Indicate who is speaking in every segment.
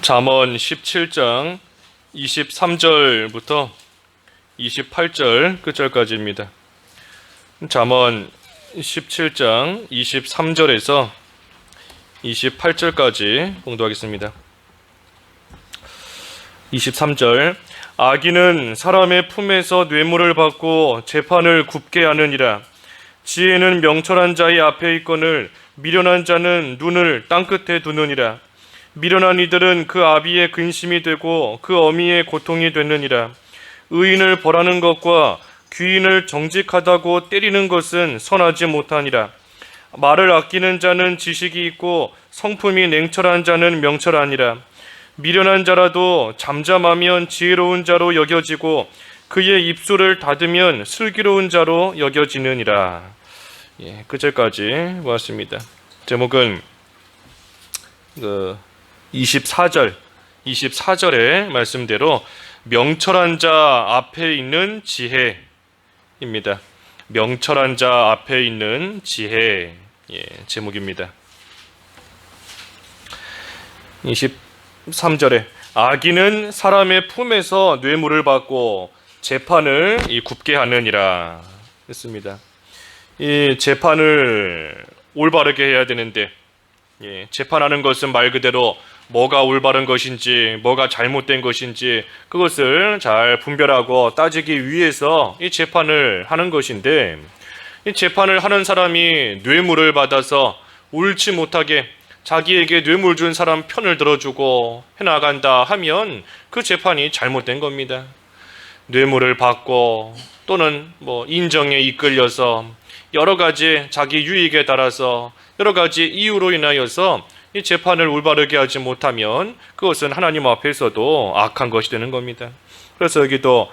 Speaker 1: 잠언 17장 23절부터 28절 끝절까지입니다. 잠언 17장 23절에서 28절까지 공부하겠습니다. 23절 악인은 사람의 품에서 뇌물을 받고 재판을 굽게 하느니라. 지혜는 명철한 자의 앞에 있거늘 미련한 자는 눈을 땅끝에 두느니라. 미련한 이들은 그 아비의 근심이 되고 그 어미의 고통이 되느니라. 의인을 벌하는 것과 귀인을 정직하다고 때리는 것은 선하지 못하니라. 말을 아끼는 자는 지식이 있고 성품이 냉철한 자는 명철하니라. 미련한 자라도 잠잠하면 지혜로운 자로 여겨지고 그의 입술을 닫으면 슬기로운 자로 여겨지느니라. 끝절까지 보았습니다. 제목은 24절의 말씀대로 명철한 자 앞에 있는 지혜입니다. 명철한 자 앞에 있는 지혜 제목입니다. 23절에 악인은 사람의 품에서 뇌물을 받고 재판을 굽게 하느니라 했습니다. 이 재판을 올바르게 해야 되는데 재판하는 것은 말 그대로 뭐가 올바른 것인지 뭐가 잘못된 것인지 그것을 잘 분별하고 따지기 위해서 이 재판을 하는 것인데, 이 재판을 하는 사람이 뇌물을 받아서 옳지 못하게 자기에게 뇌물 준 사람 편을 들어주고 해나간다 하면 그 재판이 잘못된 겁니다. 뇌물을 받고 또는 인정에 이끌려서 여러 가지 자기 유익에 따라서 여러 가지 이유로 인하여서 이 재판을 올바르게 하지 못하면 그것은 하나님 앞에서도 악한 것이 되는 겁니다. 그래서 여기도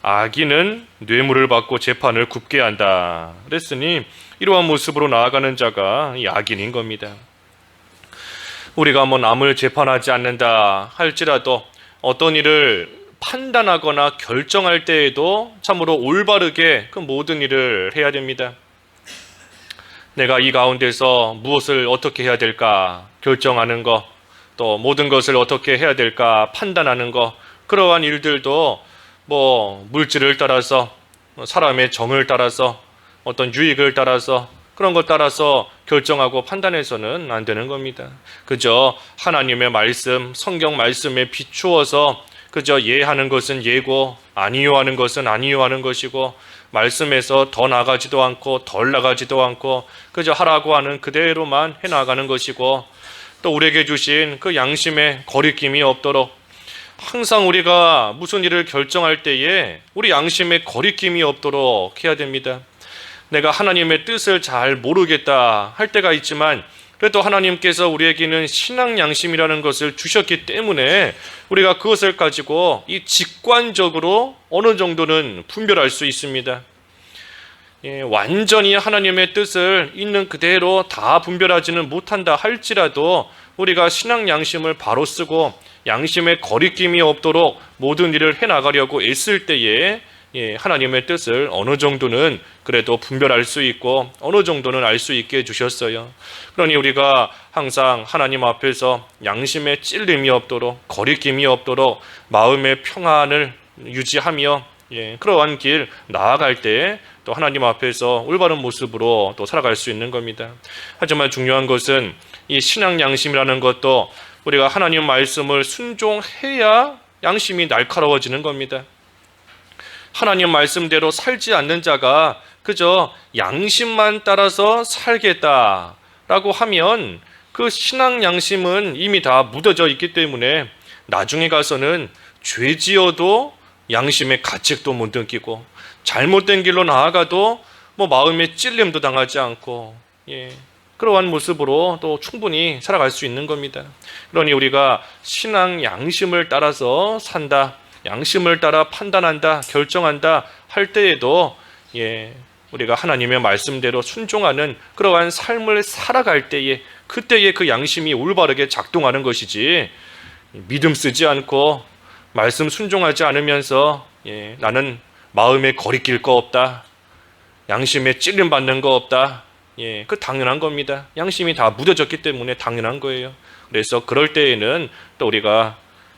Speaker 1: 악인은 뇌물을 받고 재판을 굽게 한다 그랬으니 이러한 모습으로 나아가는 자가 이 악인인 겁니다. 우리가 남을 재판하지 않는다 할지라도 어떤 일을 판단하거나 결정할 때에도 참으로 올바르게 그 모든 일을 해야 됩니다. 내가 이 가운데서 무엇을 어떻게 해야 될까 결정하는 것, 또 모든 것을 어떻게 해야 될까 판단하는 것, 그러한 일들도 물질을 따라서 사람의 정을 따라서 어떤 유익을 따라서 그런 것 따라서 결정하고 판단해서는 안 되는 겁니다. 그저 하나님의 말씀, 성경 말씀에 비추어서 그저 예하는 것은 예고 아니요 하는 것은 아니요 하는 것이고 말씀에서 더 나가지도 않고 덜 나가지도 않고 그저 하라고 하는 그대로만 해나가는 것이고, 또 우리에게 주신 그 양심의 거리낌이 없도록 항상 우리가 무슨 일을 결정할 때에 우리 양심의 거리낌이 없도록 해야 됩니다. 내가 하나님의 뜻을 잘 모르겠다 할 때가 있지만 그래도 하나님께서 우리에게는 신앙 양심이라는 것을 주셨기 때문에 우리가 그것을 가지고 이 직관적으로 어느 정도는 분별할 수 있습니다. 완전히 하나님의 뜻을 있는 그대로 다 분별하지는 못한다 할지라도 우리가 신앙 양심을 바로 쓰고 양심의 거리낌이 없도록 모든 일을 해나가려고 애쓸 때에 하나님의 뜻을 어느 정도는 그래도 분별할 수 있고 어느 정도는 알 수 있게 해주셨어요. 그러니 우리가 항상 하나님 앞에서 양심의 찔림이 없도록 거리낌이 없도록 마음의 평안을 유지하며 그러한 길 나아갈 때 또 하나님 앞에서 올바른 모습으로 또 살아갈 수 있는 겁니다. 하지만 중요한 것은 이 신앙 양심이라는 것도 우리가 하나님 말씀을 순종해야 양심이 날카로워지는 겁니다. 하나님 말씀대로 살지 않는 자가 그저 양심만 따라서 살겠다라고 하면 그 신앙 양심은 이미 다 묻어져 있기 때문에 나중에 가서는 죄 지어도 양심의 가책도 못 느끼고 잘못된 길로 나아가도 마음의 찔림도 당하지 않고 그러한 모습으로 또 충분히 살아갈 수 있는 겁니다. 그러니 우리가 신앙 양심을 따라서 산다, 양심을 따라 판단한다, 결정한다 할 때에도 우리가 하나님의 말씀대로 순종하는 그러한 삶을 살아갈 때에 그때의 그 양심이 올바르게 작동하는 것이지, 믿음 쓰지 않고 말씀 순종하지 않으면서 나는 마음에 거리낄 거 없다, 양심에 찔림 받는 거 없다, 그 당연한 겁니다. 양심이 다 묻어졌기 때문에 당연한 거예요. 그래서 그럴 때에는 또 우리가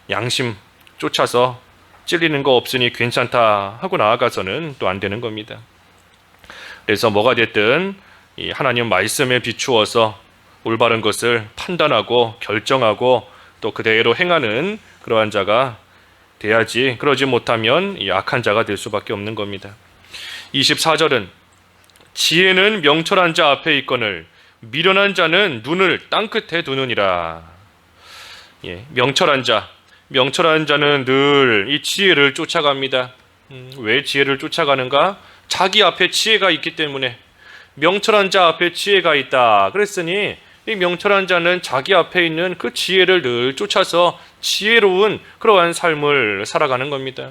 Speaker 1: 양심 쫓아서 찔리는 거 없으니 괜찮다 하고 나아가서는 또 안 되는 겁니다. 그래서 뭐가 됐든 이 하나님 말씀에 비추어서 올바른 것을 판단하고 결정하고 또 그대로 행하는 그러한 자가 돼야지, 그러지 못하면 이 악한 자가 될 수밖에 없는 겁니다. 24절은 지혜는 명철한 자 앞에 있거늘 미련한 자는 눈을 땅끝에 두느니라. 명철한 자는 늘 이 지혜를 쫓아갑니다. 왜 지혜를 쫓아가는가? 자기 앞에 지혜가 있기 때문에. 명철한 자 앞에 지혜가 있다 그랬으니 이 명철한 자는 자기 앞에 있는 그 지혜를 늘 쫓아서 지혜로운 그러한 삶을 살아가는 겁니다.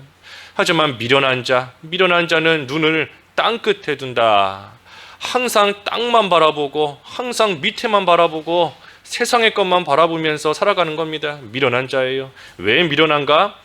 Speaker 1: 하지만 미련한 자는 눈을 땅끝에 둔다. 항상 땅만 바라보고 항상 밑에만 바라보고 세상의 것만 바라보면서 살아가는 겁니다. 미련한 자예요. 왜 미련한가?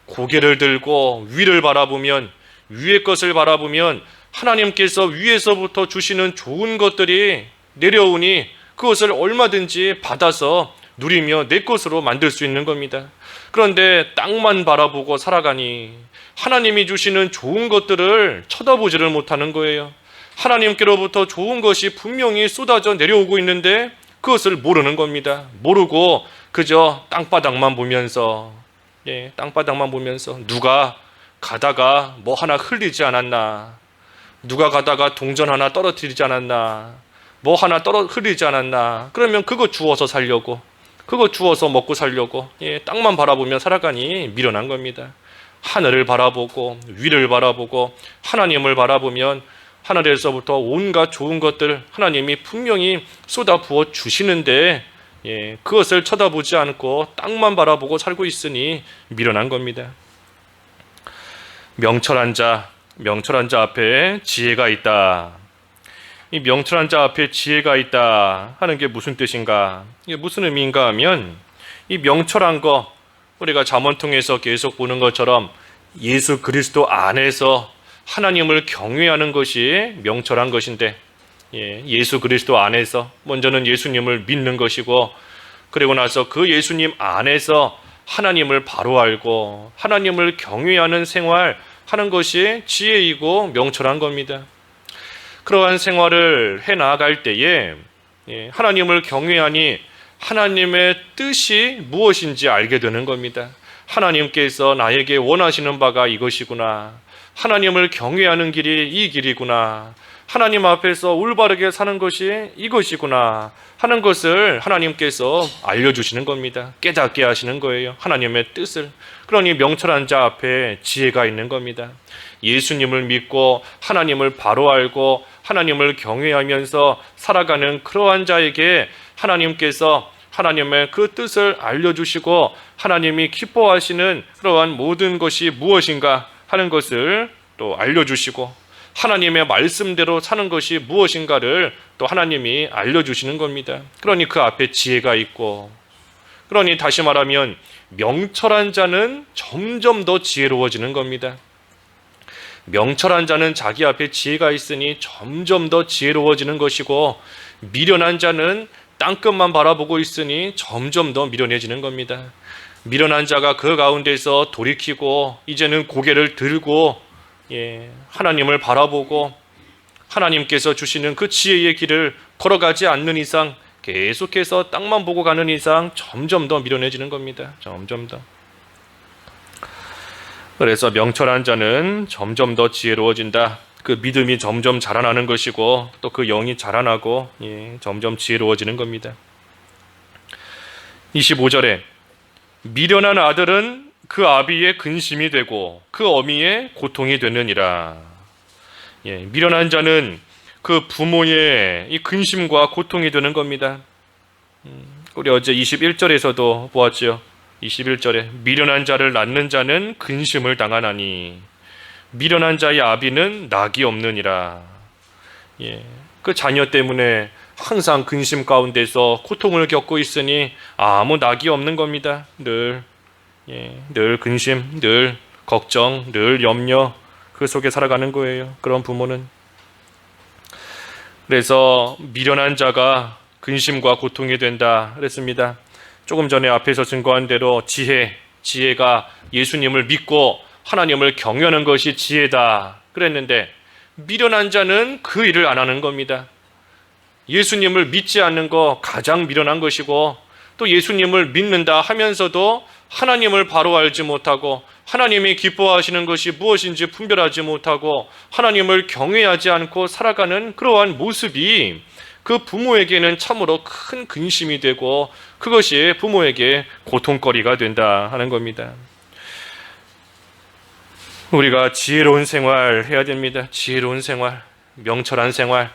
Speaker 1: 고개를 들고 위를 바라보면, 위의 것을 바라보면 하나님께서 위에서부터 주시는 좋은 것들이 내려오니 그것을 얼마든지 받아서 누리며 내 것으로 만들 수 있는 겁니다. 그런데 땅만 바라보고 살아가니 하나님이 주시는 좋은 것들을 쳐다보지를 못하는 거예요. 하나님께로부터 좋은 것이 분명히 쏟아져 내려오고 있는데 그것을 모르는 겁니다. 모르고 그저 땅바닥만 보면서, 땅바닥만 보면서 누가 가다가 뭐 하나 흘리지 않았나, 누가 가다가 동전 하나 떨어뜨리지 않았나, 뭐 하나 흘리지 않았나, 그러면 그거 주워서 살려고, 그거 주워서 먹고 살려고 땅만 바라보며 살아가니 미련한 겁니다. 하늘을 바라보고 위를 바라보고 하나님을 바라보면 하늘에서부터 온갖 좋은 것들 하나님이 분명히 쏟아 부어 주시는데 그것을 쳐다보지 않고 땅만 바라보고 살고 있으니 미련한 겁니다. 명철한 자 앞에 지혜가 있다. 이 명철한 자 앞에 지혜가 있다 하는 게 무슨 뜻인가? 이게 무슨 의미인가 하면 이 명철한 거, 우리가 잠언통에서 계속 보는 것처럼 예수 그리스도 안에서 하나님을 경외하는 것이 명철한 것인데, 예수 그리스도 안에서 먼저는 예수님을 믿는 것이고, 그리고 나서 그 예수님 안에서 하나님을 바로 알고 하나님을 경외하는 생활 하는 것이 지혜이고 명철한 겁니다. 그러한 생활을 해 나아갈 때에 하나님을 경외하니 하나님의 뜻이 무엇인지 알게 되는 겁니다. 하나님께서 나에게 원하시는 바가 이것이구나, 하나님을 경외하는 길이 이 길이구나, 하나님 앞에서 올바르게 사는 것이 이것이구나 하는 것을 하나님께서 알려주시는 겁니다. 깨닫게 하시는 거예요, 하나님의 뜻을. 그러니 명철한 자 앞에 지혜가 있는 겁니다. 예수님을 믿고 하나님을 바로 알고 하나님을 경외하면서 살아가는 그러한 자에게 하나님께서 하나님의 그 뜻을 알려주시고 하나님이 기뻐하시는 그러한 모든 것이 무엇인가 하는 것을 또 알려주시고 하나님의 말씀대로 사는 것이 무엇인가를 또 하나님이 알려주시는 겁니다. 그러니 그 앞에 지혜가 있고, 그러니 다시 말하면 명철한 자는 점점 더 지혜로워지는 겁니다. 명철한 자는 자기 앞에 지혜가 있으니 점점 더 지혜로워지는 것이고, 미련한 자는 땅끝만 바라보고 있으니 점점 더 미련해지는 겁니다. 미련한 자가 그 가운데서 돌이키고 이제는 고개를 들고 하나님을 바라보고 하나님께서 주시는 그 지혜의 길을 걸어가지 않는 이상, 계속해서 땅만 보고 가는 이상 점점 더 미련해지는 겁니다. 점점 더. 그래서 명철한 자는 점점 더 지혜로워진다. 그 믿음이 점점 자라나는 것이고 또 그 영이 자라나고 점점 지혜로워지는 겁니다. 25절에 미련한 아들은 그 아비의 근심이 되고 그 어미의 고통이 되느니라. 미련한 자는 그 부모의 이 근심과 고통이 되는 겁니다. 우리 어제 21절에서도 보았죠. 21절에 미련한 자를 낳는 자는 근심을 당하나니 미련한 자의 아비는 낙이 없느니라. 그 자녀 때문에 항상 근심 가운데서 고통을 겪고 있으니 아무 낙이 없는 겁니다. 늘 근심, 늘 걱정, 늘 염려, 그 속에 살아가는 거예요. 그런 부모는. 그래서 미련한 자가 근심과 고통이 된다 그랬습니다. 조금 전에 앞에서 증거한 대로 지혜가 예수님을 믿고 하나님을 경외하는 것이 지혜다 그랬는데, 미련한 자는 그 일을 안 하는 겁니다. 예수님을 믿지 않는 거 가장 미련한 것이고, 또 예수님을 믿는다 하면서도 하나님을 바로 알지 못하고 하나님이 기뻐하시는 것이 무엇인지 분별하지 못하고 하나님을 경외하지 않고 살아가는 그러한 모습이 그 부모에게는 참으로 큰 근심이 되고, 그것이 부모에게 고통거리가 된다 하는 겁니다. 우리가 지혜로운 생활 해야 됩니다. 지혜로운 생활, 명철한 생활.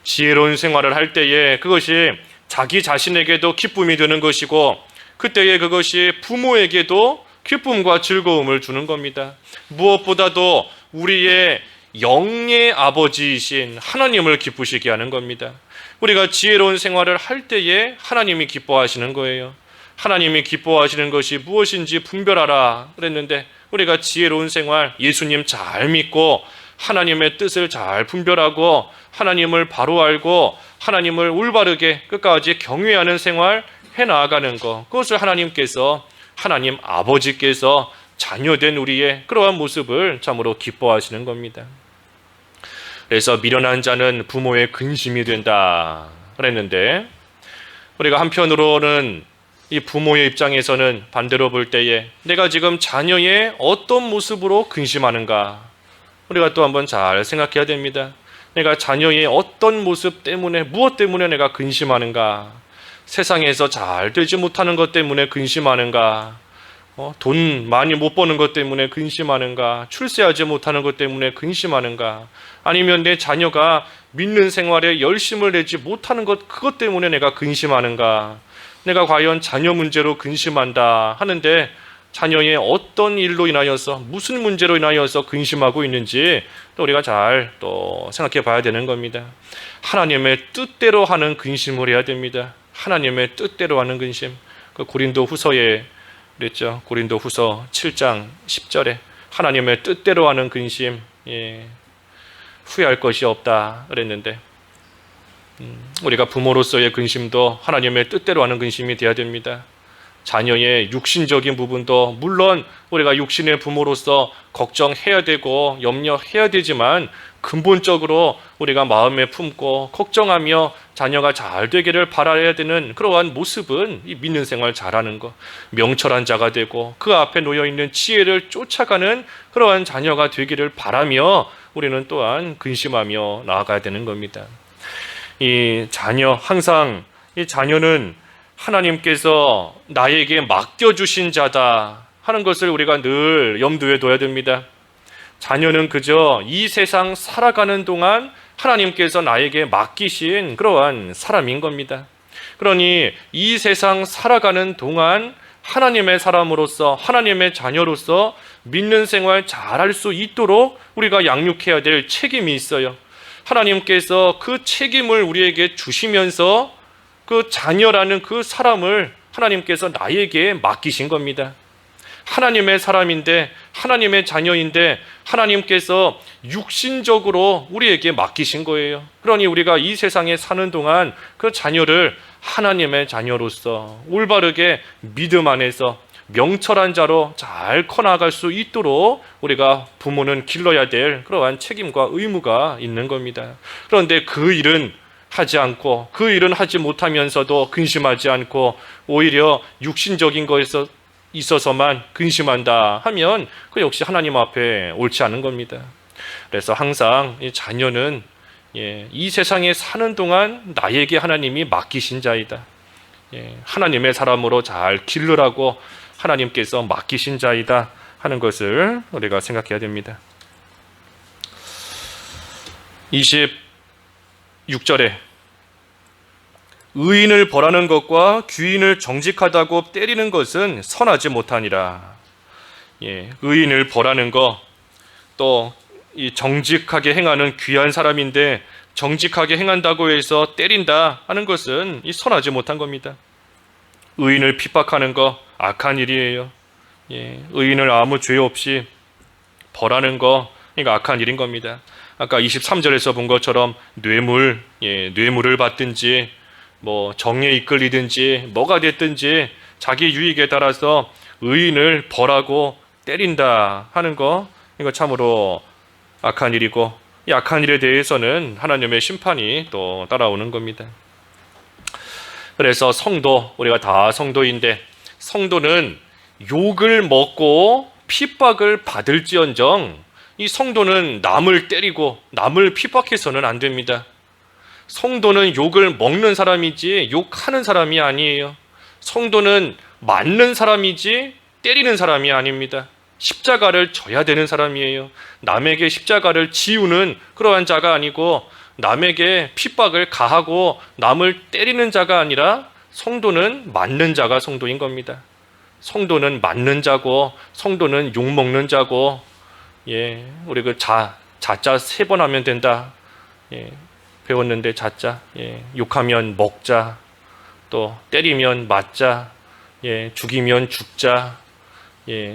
Speaker 1: 지혜로운 생활을 할 때에 그것이 자기 자신에게도 기쁨이 되는 것이고, 그때에 그것이 부모에게도 기쁨과 즐거움을 주는 겁니다. 무엇보다도 우리의 영의 아버지이신 하나님을 기쁘시게 하는 겁니다. 우리가 지혜로운 생활을 할 때에 하나님이 기뻐하시는 거예요. 하나님이 기뻐하시는 것이 무엇인지 분별하라 그랬는데, 우리가 지혜로운 생활, 예수님 잘 믿고 하나님의 뜻을 잘 분별하고 하나님을 바로 알고 하나님을 올바르게 끝까지 경외하는 생활 해나가는 것, 그것을 하나님 아버지께서 자녀된 우리의 그러한 모습을 참으로 기뻐하시는 겁니다. 그래서 미련한 자는 부모의 근심이 된다 그랬는데, 우리가 한편으로는 이 부모의 입장에서는 반대로 볼 때에 내가 지금 자녀의 어떤 모습으로 근심하는가, 우리가 또 한번 잘 생각해야 됩니다. 내가 자녀의 어떤 모습 때문에, 무엇 때문에 내가 근심하는가? 세상에서 잘 되지 못하는 것 때문에 근심하는가? 돈 많이 못 버는 것 때문에 근심하는가? 출세하지 못하는 것 때문에 근심하는가? 아니면 내 자녀가 믿는 생활에 열심을 내지 못하는 것, 그것 때문에 내가 근심하는가? 내가 과연 자녀 문제로 근심한다 하는데, 자녀의 어떤 일로 인하여서, 무슨 문제로 인하여서 근심하고 있는지 또 우리가 잘 또 생각해 봐야 되는 겁니다. 하나님의 뜻대로 하는 근심을 해야 됩니다. 하나님의 뜻대로 하는 근심. 그 고린도 후서에 그랬죠. 고린도 후서 7장 10절에 하나님의 뜻대로 하는 근심, 후회할 것이 없다 그랬는데, 우리가 부모로서의 근심도 하나님의 뜻대로 하는 근심이 되어야 됩니다. 자녀의 육신적인 부분도 물론 우리가 육신의 부모로서 걱정해야 되고 염려해야 되지만, 근본적으로 우리가 마음에 품고 걱정하며 자녀가 잘 되기를 바라야 되는 그러한 모습은 이 믿는 생활 잘하는 것, 명철한 자가 되고 그 앞에 놓여있는 지혜를 쫓아가는 그러한 자녀가 되기를 바라며 우리는 또한 근심하며 나아가야 되는 겁니다. 이 자녀, 항상 이 자녀는 하나님께서 나에게 맡겨주신 자다 하는 것을 우리가 늘 염두에 둬야 됩니다. 자녀는 그저 이 세상 살아가는 동안 하나님께서 나에게 맡기신 그러한 사람인 겁니다. 그러니 이 세상 살아가는 동안 하나님의 사람으로서, 하나님의 자녀로서 믿는 생활 잘할 수 있도록 우리가 양육해야 될 책임이 있어요. 하나님께서 그 책임을 우리에게 주시면서 그 자녀라는 그 사람을 하나님께서 나에게 맡기신 겁니다. 하나님의 사람인데, 하나님의 자녀인데 하나님께서 육신적으로 우리에게 맡기신 거예요. 그러니 우리가 이 세상에 사는 동안 그 자녀를 하나님의 자녀로서 올바르게 믿음 안에서 명철한 자로 잘 커나갈 수 있도록 우리가 부모는 길러야 될 그러한 책임과 의무가 있는 겁니다. 그런데 그 일은 하지 않고, 그 일은 하지 못하면서도 근심하지 않고 오히려 육신적인 것에서 있어서만 근심한다 하면 그 역시 하나님 앞에 옳지 않은 겁니다. 그래서 항상 이 자녀는 이 세상에 사는 동안 나에게 하나님이 맡기신 자이다. 하나님의 사람으로 잘 기르라고 하나님께서 맡기신 자이다 하는 것을 우리가 생각해야 됩니다. 26절에 의인을 벌하는 것과 귀인을 정직하다고 때리는 것은 선하지 못하니라. 의인을 벌하는 것, 또 이 정직하게 행하는 귀한 사람인데 정직하게 행한다고 해서 때린다 하는 것은 이 선하지 못한 겁니다. 의인을 핍박하는 것 악한 일이에요. 의인을 아무 죄 없이 벌하는 거, 이거 악한 일인 겁니다. 아까 23절에서 본 것처럼 뇌물을 받든지 뭐 정에 이끌리든지 뭐가 됐든지 자기 유익에 따라서 의인을 벌하고 때린다 하는 거, 이거 참으로 악한 일이고, 이 악한 일에 대해서는 하나님의 심판이 또 따라오는 겁니다. 그래서 성도, 우리가 다 성도인데, 성도는 욕을 먹고 핍박을 받을지언정 이 성도는 남을 때리고 남을 핍박해서는 안 됩니다. 성도는 욕을 먹는 사람이지 욕하는 사람이 아니에요. 성도는 맞는 사람이지 때리는 사람이 아닙니다. 십자가를 져야 되는 사람이에요. 남에게 십자가를 지우는 그러한 자가 아니고, 남에게 핍박을 가하고 남을 때리는 자가 아니라 성도는 맞는 자가 성도인 겁니다. 성도는 맞는 자고, 성도는 욕 먹는 자고, 우리 그 자자 3번 하면 된다. 배웠는데 자자. 욕하면 먹자. 또 때리면 맞자. 죽이면 죽자.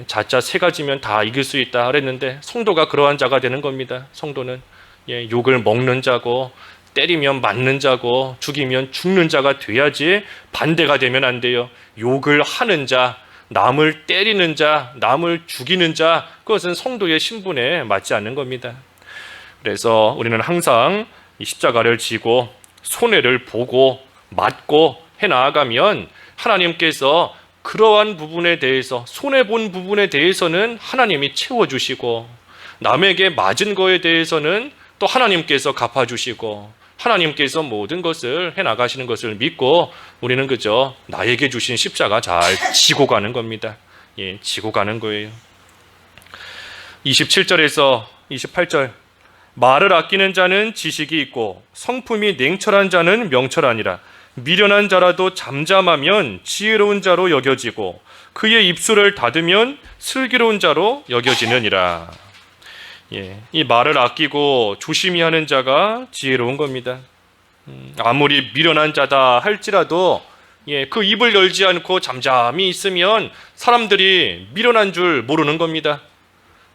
Speaker 1: 자자 3가지면 다 이길 수 있다 그랬는데, 성도가 그러한 자가 되는 겁니다. 성도는 욕을 먹는 자고, 때리면 맞는 자고, 죽이면 죽는 자가 돼야지 반대가 되면 안 돼요. 욕을 하는 자, 남을 때리는 자, 남을 죽이는 자, 그것은 성도의 신분에 맞지 않는 겁니다. 그래서 우리는 항상 이 십자가를 지고 손해를 보고 맞고 해나가면 하나님께서 그러한 부분에 대해서, 손해본 부분에 대해서는 하나님이 채워주시고, 남에게 맞은 거에 대해서는 또 하나님께서 갚아주시고, 하나님께서 모든 것을 해나가시는 것을 믿고 우리는 그저 나에게 주신 십자가 잘 지고 가는 겁니다. 지고 가는 거예요. 27절에서 28절, 말을 아끼는 자는 지식이 있고 성품이 냉철한 자는 명철하니라. 미련한 자라도 잠잠하면 지혜로운 자로 여겨지고 그의 입술을 닫으면 슬기로운 자로 여겨지느니라. 이 말을 아끼고 조심히 하는 자가 지혜로운 겁니다. 아무리 미련한 자다 할지라도 그 입을 열지 않고 잠잠히 있으면 사람들이 미련한 줄 모르는 겁니다.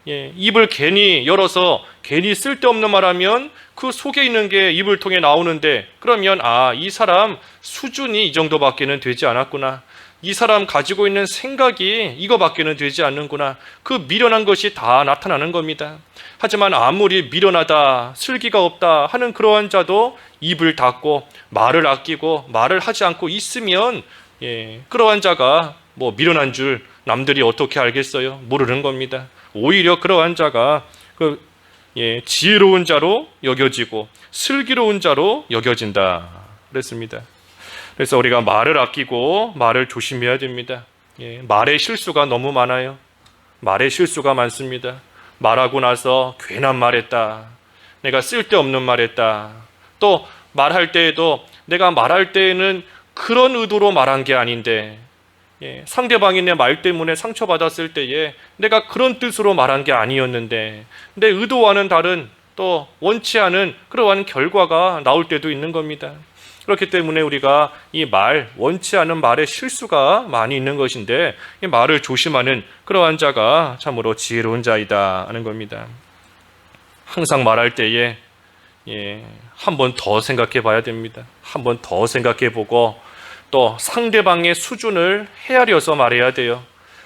Speaker 1: 입을 괜히 열어서 괜히 쓸데없는 말하면 그 속에 있는 게 입을 통해 나오는데, 그러면 이 사람 수준이 이 정도밖에는 되지 않았구나, 이 사람 가지고 있는 생각이 이거밖에는 되지 않는구나, 그 미련한 것이 다 나타나는 겁니다. 하지만 아무리 미련하다, 슬기가 없다 하는 그러한 자도 입을 닫고 말을 아끼고 말을 하지 않고 있으면 그러한 자가 미련한 줄 남들이 어떻게 알겠어요? 모르는 겁니다. 오히려 그러한 자가 지혜로운 자로 여겨지고 슬기로운 자로 여겨진다 그랬습니다. 그래서 우리가 말을 아끼고 말을 조심해야 됩니다. 말의 실수가 너무 많아요. 말의 실수가 많습니다. 말하고 나서 괜한 말했다, 내가 쓸데없는 말했다, 또 말할 때에도 내가 말할 때에는 그런 의도로 말한 게 아닌데, 상대방이 내 말 때문에 상처받았을 때에 내가 그런 뜻으로 말한 게 아니었는데 내 의도와는 다른, 또 원치 않은 그러한 결과가 나올 때도 있는 겁니다. 그렇기 때문에 우리가 이 원치 않은 말의 실수가 많이 있는 것인데, 이 말을 조심하는 그러한 자가 참으로 지혜로운 자이다 하는 겁니다. 항상 말할 때에 한 번 더 생각해 봐야 됩니다. 한 번 더 생각해 보고 또 상대방의 수준을 헤아려서 말해야 돼요.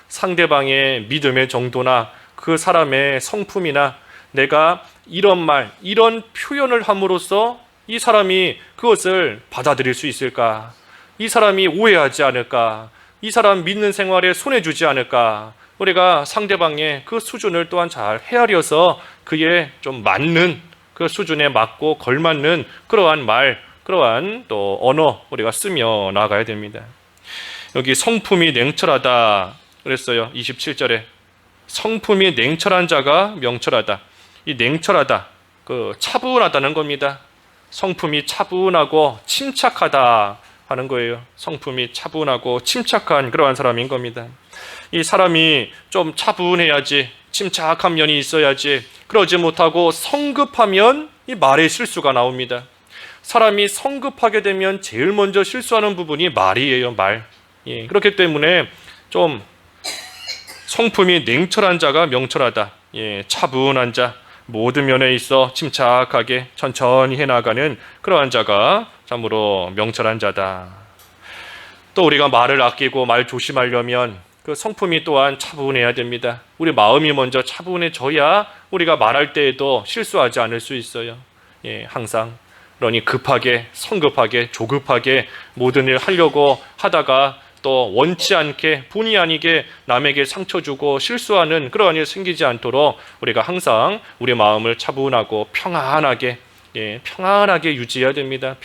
Speaker 1: 상대방의 믿음의 정도나 그 사람의 성품이나 내가 이런 말, 이런 표현을 함으로써 이 사람이 그것을 받아들일 수 있을까? 이 사람이 오해하지 않을까? 이 사람 믿는 생활에 손해 주지 않을까? 우리가 상대방의 그 수준을 또한 잘 헤아려서 그에 좀 맞는, 그 수준에 맞고 걸맞는 그러한 말, 그러한 또 언어 우리가 쓰며 나가야 됩니다. 여기 성품이 냉철하다 그랬어요. 27절에 성품이 냉철한 자가 명철하다. 이 냉철하다, 차분하다는 겁니다. 성품이 차분하고 침착하다 하는 거예요. 성품이 차분하고 침착한 그러한 사람인 겁니다. 이 사람이 좀 차분해야지, 침착한 면이 있어야지, 그러지 못하고 성급하면 이 말의 실수가 나옵니다. 사람이 성급하게 되면 제일 먼저 실수하는 부분이 말이에요. 말. 그렇기 때문에 좀 성품이 냉철한 자가 명철하다. 차분한 자, 모든 면에 있어 침착하게 천천히 해나가는 그러한 자가 참으로 명철한 자다. 또 우리가 말을 아끼고 말 조심하려면 그 성품이 또한 차분해야 됩니다. 우리 마음이 먼저 차분해져야 우리가 말할 때에도 실수하지 않을 수 있어요. 항상 그러니 급하게, 성급하게, 조급하게 모든 일 하려고 하다가 또 원치 않게 본의 아니게 남에게 상처 주고 실수하는 그러한 일 생기지 않도록 우리가 항상 우리 마음을 차분하고 평안하게 유지해야 됩니다.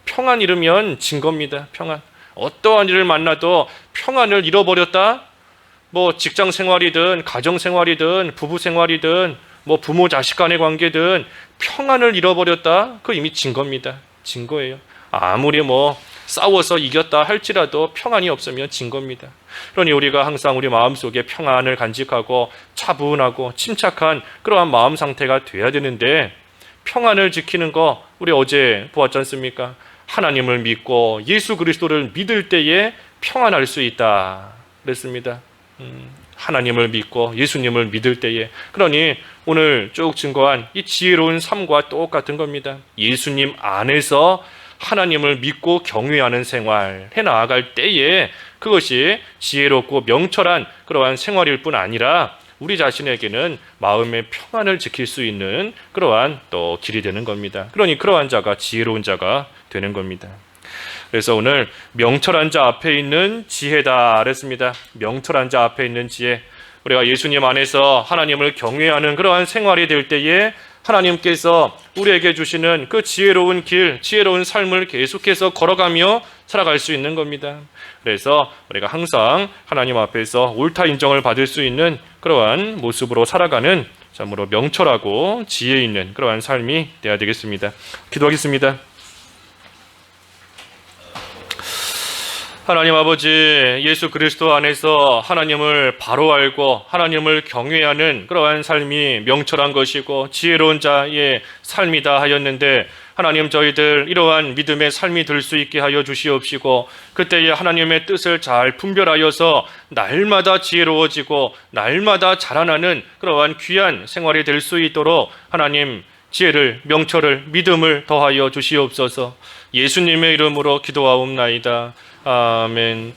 Speaker 1: 평안 잃으면 진 겁니다. 평안. 어떠한 일을 만나도 평안을 잃어버렸다? 뭐 직장 생활이든 가정 생활이든 부부 생활이든 뭐 부모 자식 간의 관계든 평안을 잃어버렸다? 그 이미 진 겁니다. 진 거예요. 아무리 뭐 싸워서 이겼다 할지라도 평안이 없으면 진 겁니다. 그러니 우리가 항상 우리 마음속에 평안을 간직하고 차분하고 침착한 그러한 마음 상태가 돼야 되는데, 평안을 지키는 거 우리 어제 보았지 않습니까? 하나님을 믿고 예수 그리스도를 믿을 때에 평안할 수 있다 그랬습니다. 하나님을 믿고 예수님을 믿을 때에. 그러니 오늘 쭉 증거한 이 지혜로운 삶과 똑같은 겁니다. 예수님 안에서 하나님을 믿고 경외하는 생활 해나갈 때에 그것이 지혜롭고 명철한 그러한 생활일 뿐 아니라 우리 자신에게는 마음의 평안을 지킬 수 있는 그러한 또 길이 되는 겁니다. 그러니 그러한 자가 지혜로운 자가 되는 겁니다. 그래서 오늘 명철한 자 앞에 있는 지혜다 그랬습니다. 명철한 자 앞에 있는 지혜. 우리가 예수님 안에서 하나님을 경외하는 그러한 생활이 될 때에 하나님께서 우리에게 주시는 그 지혜로운 길, 지혜로운 삶을 계속해서 걸어가며 살아갈 수 있는 겁니다. 그래서 우리가 항상 하나님 앞에서 옳다 인정을 받을 수 있는 그러한 모습으로 살아가는 참으로 명철하고 지혜 있는 그러한 삶이 되어야 되겠습니다. 기도하겠습니다. 하나님 아버지, 예수 그리스도 안에서 하나님을 바로 알고 하나님을 경외하는 그러한 삶이 명철한 것이고 지혜로운 자의 삶이다 하였는데, 하나님 저희들 이러한 믿음의 삶이 될 수 있게 하여 주시옵시고, 그때에 하나님의 뜻을 잘 분별하여서 날마다 지혜로워지고 날마다 자라나는 그러한 귀한 생활이 될 수 있도록 하나님 지혜를, 명철을, 믿음을 더하여 주시옵소서. 예수님의 이름으로 기도하옵나이다. 아멘.